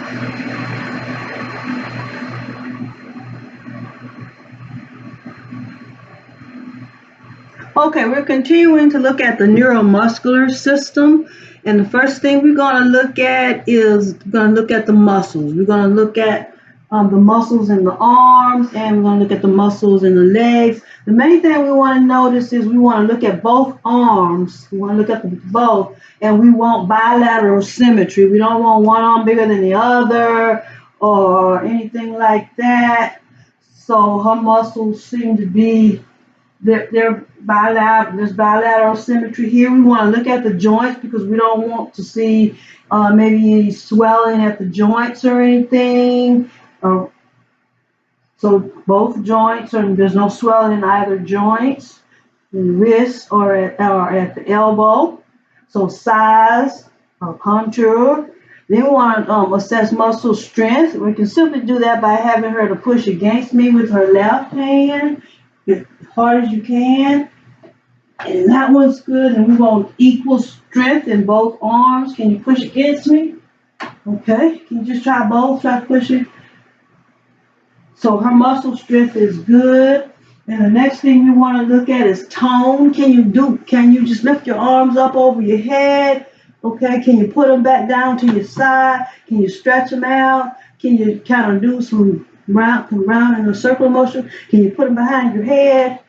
Okay, we're continuing to look at the neuromuscular system. And the first thing we're going to look at is going to look at the muscles. We're going to look at the muscles in the arms, and we're going to look at the muscles in the legs. The main thing we want to notice is we want to look at both arms. We want to look at both, and we want bilateral symmetry. We don't want one arm bigger than the other or anything like that. So her muscles seem to be they're bilateral. There's bilateral symmetry here. We want to look at the joints because we don't want to see maybe any swelling at the joints or anything. So both joints, and there's no swelling in either joints, wrist or at the elbow. So size, contour. Then we want to assess muscle strength. We can simply do that by having her to push against me with her left hand as hard as you can. And that one's good. And we want equal strength in both arms. Can you push against me? Okay. Can you just try both? Try pushing. So her muscle strength is good. And the next thing we want to look at is tone. Can you just lift your arms up over your head? Okay, can you put them back down to your side? Can you stretch them out? Can you kind of do some round in a circular motion? Can you put them behind your head?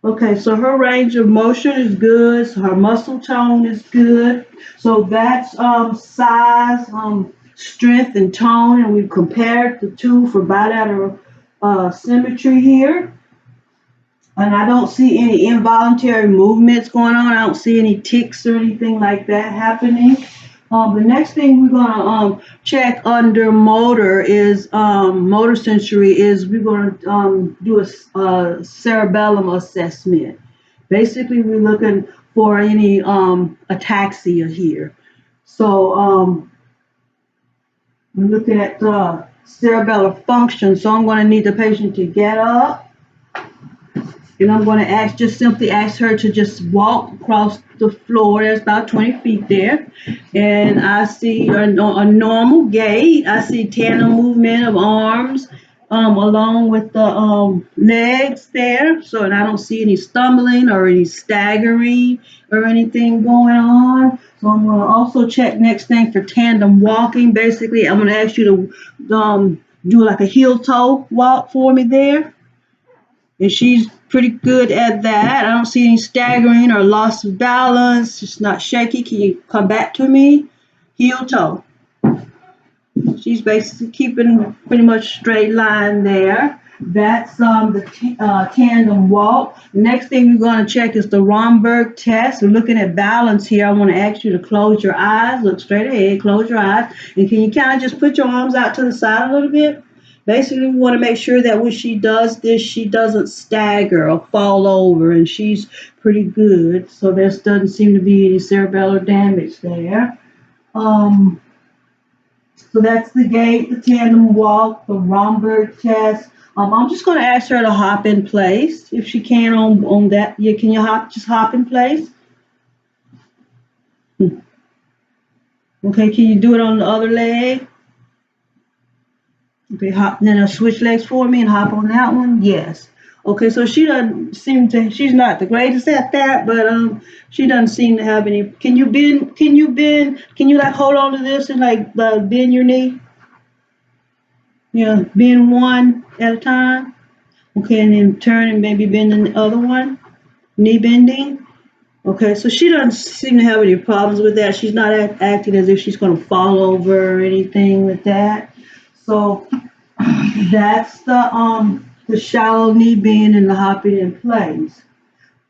Okay, so her range of motion is good. So her muscle tone is good. So that's size, strength, and tone, and we've compared the two for bilateral symmetry here. And I don't see any involuntary movements going on. I don't see any tics or anything like that happening. The next thing we're going to check under motor is motor sensory is we're going to do a cerebellum assessment. Basically, we're looking for any ataxia here. So we're looking at the cerebellar function. So I'm going to need the patient to get up. And I'm going to simply ask her to just walk across the floor. There's about 20 feet there. And I see a normal gait. I see tandem movement of arms along with the legs there. So, and I don't see any stumbling or any staggering or anything going on. So I'm going to also check next thing for tandem walking. Basically, I'm going to ask you to do like a heel toe walk for me there. And she's pretty good at that. I don't see any staggering or loss of balance. It's not shaky. Can you come back to me? Heel toe. She's basically keeping pretty much straight line there. That's the tandem walk. Next thing we're going to check is the Romberg test. We're looking at balance here. I want to ask you to close your eyes, look straight ahead, close your eyes, and can you kind of just put your arms out to the side a little bit? Basically, we want to make sure that when she does this, she doesn't stagger or fall over, and she's pretty good. So there doesn't seem to be any cerebellar damage there. So that's the gait, the tandem walk, the Romberg test. I'm just going to ask her to hop in place if she can on that. Yeah, can you hop in place? Okay, can you do it on the other leg? Okay, then switch legs for me and hop on that one. Yes. Okay, so she's not the greatest at that, but she doesn't seem to have any. Can you bend? Can you like hold on to this and like bend your knee? Yeah, bend one at a time. Okay, and then turn and maybe bend the other one. Knee bending. Okay, so she doesn't seem to have any problems with that. She's not acting as if she's going to fall over or anything with that. So that's the shallow knee bend and the hopping in place.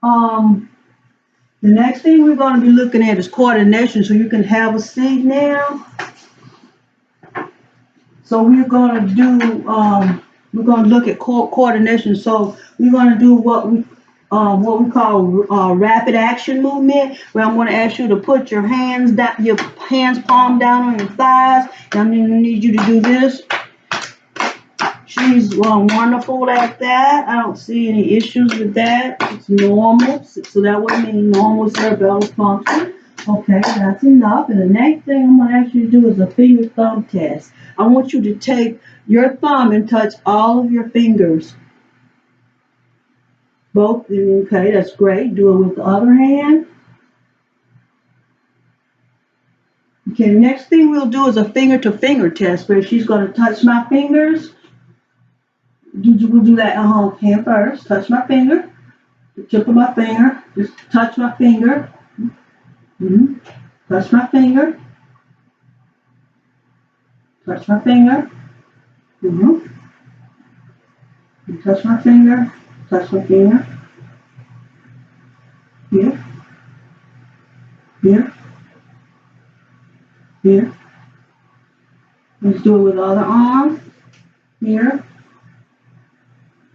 The next thing we're going to be looking at is coordination. So you can have a seat now. So we're going to look at coordination. So we're going to do what we call rapid action movement, where I'm going to ask you to put your hands palm down on your thighs, and I'm going to need you to do this. She's wonderful at that. I don't see any issues with that. It's normal, so that would mean normal cerebellar function. Okay, that's enough. And the next thing I'm going to ask you to do is a finger thumb test. I want you to take your thumb and touch all of your fingers. Both, okay, that's great. Do it with the other hand. Okay, next thing we'll do is a finger to finger test where she's going to touch my fingers. We'll do that hand first. Touch my finger, the tip of my finger. Just touch my finger. Mm-hmm. Touch my finger. Touch my finger. Mm-hmm. Touch my finger. Touch my finger. Here. Here. Here. Let's do it with the other arm. Here.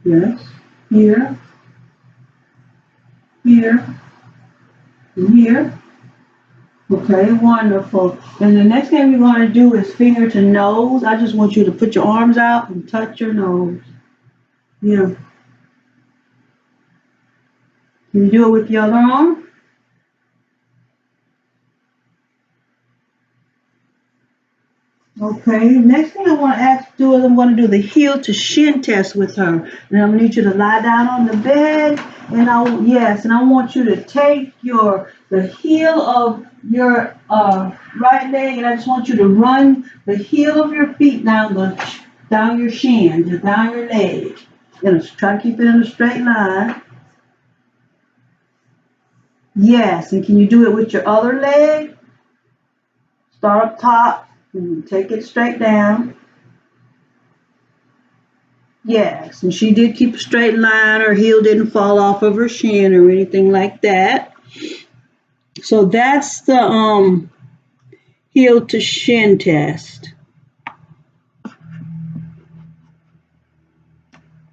Yes. Here. Here. And here. Okay, wonderful. And the next thing we're going to do is finger to nose. I just want you to put your arms out and touch your nose. Yeah. Can you do it with the other arm? Okay, next thing I want to ask you to do is I'm going to do the heel to shin test with her. And I'm going to need you to lie down on the bed. And I want you to take the heel of your right leg, and I just want you to run the heel of your feet down your shin, just down your leg. And try to keep it in a straight line. Yes, and can you do it with your other leg? Start up top and take it straight down. Yes, and she did keep a straight line. Her heel didn't fall off of her shin or anything like that. So that's the heel to shin test.